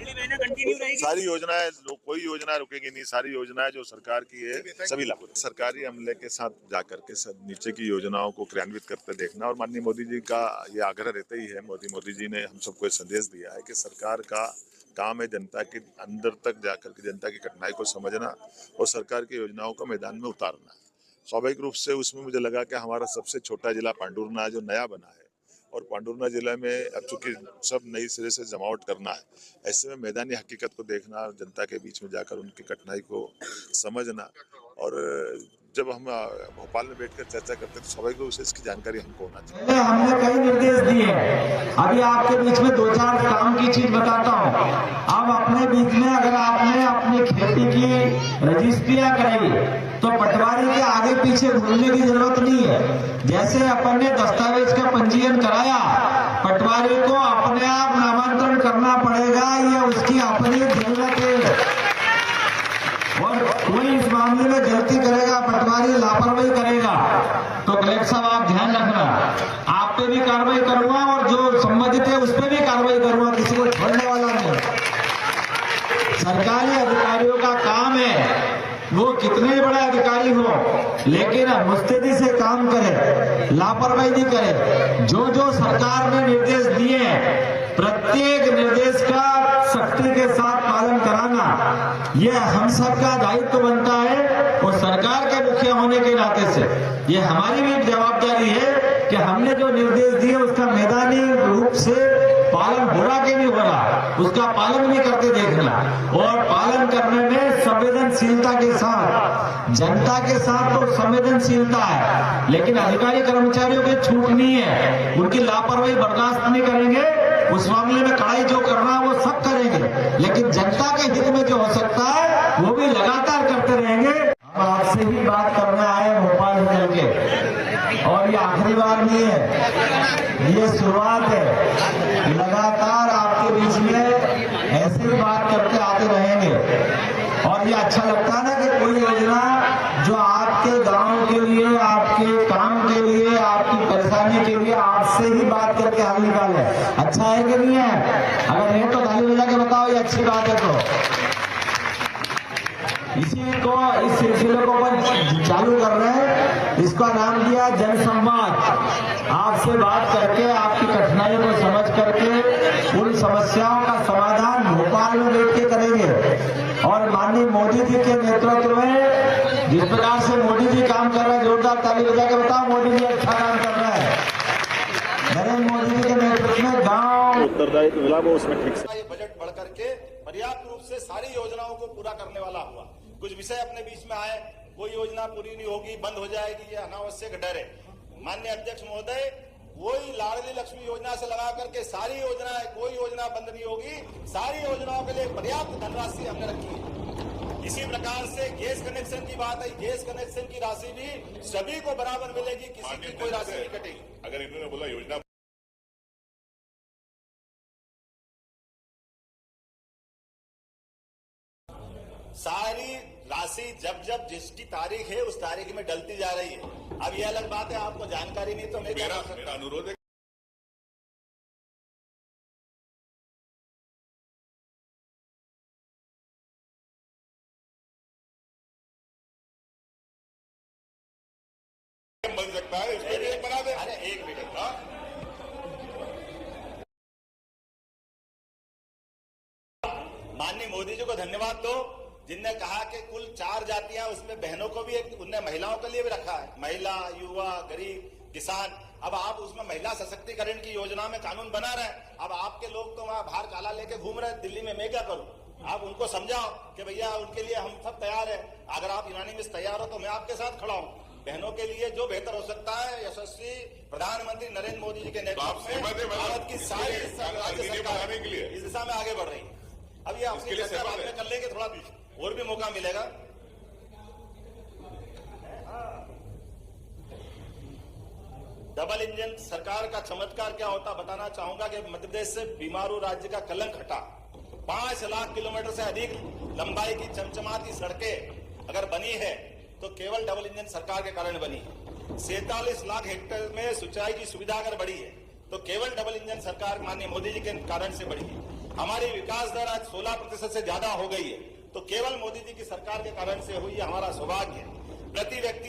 सारी योजनाएं, कोई योजना रुकेगी नहीं, सारी योजनाएं जो सरकार की है सभी लागू। सरकारी अमले के साथ जाकर के सब नीचे की योजनाओं को क्रियान्वित करते देखना, और माननीय मोदी जी का ये आग्रह रहता ही है। मोदी जी ने हम सबको संदेश दिया है कि सरकार का काम है जनता के अंदर तक जाकर के जनता की कठिनाई को समझना और सरकार की योजनाओं को मैदान में उतारना। स्वाभाविक रूप से उसमें मुझे लगा कि हमारा सबसे छोटा जिला पांडुरना जो नया बना है, और पांडुरना जिला में अब चूंकि सब नई सिरे से जमावट करना है, ऐसे में मैदानी हकीकत को देखना, जनता के बीच में जाकर उनकी कठिनाई को समझना, और जब हम भोपाल में बैठकर चर्चा करते तो स्वाभाविक रूप से इसकी जानकारी हमको होना चाहिए। हमने कई निर्देश दिए हैं, अभी आपके बीच में 2-4 काम की चीज बताता हूँ। अब अपने बीच में अगर आपने अपनी खेती की रजिस्ट्रियां कराई तो पटवारी के आगे पीछे घूमने की जरूरत नहीं है। जैसे अपन ने दस्तावेज का पंजीयन कराया, पटवारी को अपने आप नामांतरण करना पड़ेगा, ये उसकी अपनी जरूरत है। और कोई इस मामले में गलती करेगा, पटवारी लापरवाही करेगा तो कलेक्टर साहब आप ध्यान रखना, आप पे भी कार्रवाई करूंगा और जो संबंधित है उस पे भी कार्रवाई करूंगा, किसी को छोड़ने वाला नहीं। सरकारी अधिकारियों का काम है, वो कितने बड़े अधिकारी हो, लेकिन मुस्तैदी से काम करे, लापरवाही नहीं करे। जो जो सरकार ने निर्देश दिए हैं, प्रत्येक निर्देश का सख्ती के साथ पालन कराना, यह हम सबका दायित्व बनता है। और सरकार के मुखिया होने के नाते से ये हमारी भी जवाबदारी है कि हमने जो निर्देश दिए उसका मैदानी रूप से पालन हो रहा कि नहीं हो रहा, उसका पालन भी करके देखना, और पालन करने में संवेदनशीलता के साथ, जनता के साथ तो संवेदनशीलता है, लेकिन अधिकारी कर्मचारियों की छूट नहीं है, उनकी लापरवाही बर्दाश्त नहीं करेंगे। उस मामले में कड़ाई जो करना है वो सब करेंगे, लेकिन जनता के हित में जो हो सकता है वो भी लगातार करते रहेंगे। हम आपसे ही बात करने आए भोपाल से चल के, और ये आखिरी बार नहीं है, ये शुरुआत है। लगातार आपके बीच में ऐसे ही बात करते आते रहेंगे, और ये अच्छा लगता है ना कि कोई योजना जो आपके गांव के लिए, आपके काम के लिए, आपकी परेशानी के लिए आपसे ही बात करके हल निकाले। अच्छा है कि नहीं है? अगर है तो ताली बजा के बताओ ये अच्छी बात है। तो इस सिलसिले को अपन चालू कर रहे हैं, इसका नाम दिया जनसंवाद। आपसे बात करके, आपकी कठिनाइयों को समझ करके उन समस्याओं का समाधान भोपाल में बैठ के करेंगे। और माननीय मोदी जी के नेतृत्व में जिस प्रकार से मोदी जी काम कर रहे हैं, जोरदार ताली बजा के बताओ मोदी जी अच्छा काम कर रहा है। नरेंद्र मोदी जी के नेतृत्व में गाँव उत्तरदायित्व मिला वो उसमें ठीक से ये बजट बढ़ करके पर्याप्त रूप से सारी योजनाओं को पूरा करने वाला हुआ। कुछ विषय अपने बीच में आए, कोई योजना पूरी नहीं होगी, बंद हो जाएगी, ये अनावश्यक डर है। माननीय अध्यक्ष महोदय, वही लाडली लक्ष्मी योजना से लगा करके सारी योजनाएं, कोई योजना बंद नहीं होगी, सारी योजनाओं के लिए पर्याप्त धनराशि हमने रखी है। इसी प्रकार से गैस कनेक्शन की बात है, गैस कनेक्शन की राशि भी सभी को बराबर मिलेगी, किसी की कोई राशि नहीं कटेगी। अगर इन्होंने बोला योजना सारी राशि जब जब जिसकी तारीख है उस तारीख में डलती जा रही है। अब यह अलग बात है, आपको जानकारी नहीं तो मेरा अनुरोध है बन सकता है, इसके लिए बना दे। अरे एक मिनट, माननीय मोदी जी को धन्यवाद दो, जिनने कहा कि कुल 4 जातियां, उसमें बहनों को भी एक, उनने महिलाओं के लिए भी रखा है, महिला, युवा, गरीब, किसान। अब आप उसमें महिला सशक्तिकरण की योजना में कानून बना रहे हैं। अब आपके लोग तो वहां बाहर काला लेके घूम रहे हैं दिल्ली में, मैं क्या करूं? आप उनको समझाओ कि भैया उनके लिए हम सब तैयार है, अगर आप यूनानिमस तैयार हो तो मैं आपके साथ खड़ा हूं। बहनों के लिए जो बेहतर हो सकता है, यशस्वी प्रधानमंत्री नरेंद्र मोदी जी के नेतृत्व में भारत की सारी राज्य सरकार इस दिशा में आगे बढ़ रही है। अब ये अपनी चर्चा बाद में कर लेंगे, थोड़ा और भी मौका मिलेगा। डबल इंजन सरकार का चमत्कार क्या होता बताना चाहूंगा कि मध्य प्रदेश से बीमारू राज्य का कलंक हटा। 5 लाख किलोमीटर से अधिक लंबाई की चमचमाती सड़कें अगर बनी है तो केवल डबल इंजन सरकार के कारण बनी है। 47 लाख हेक्टेयर में सिंचाई की सुविधा अगर बढ़ी है तो केवल डबल इंजन सरकार माननीय मोदी जी के कारण से बढ़ी है। हमारी विकास दर आज 16% से ज्यादा हो गई है, तो केवल मोदी जी की सरकार के कारण से हुई, हमारा सौभाग्य है। प्रति व्यक्ति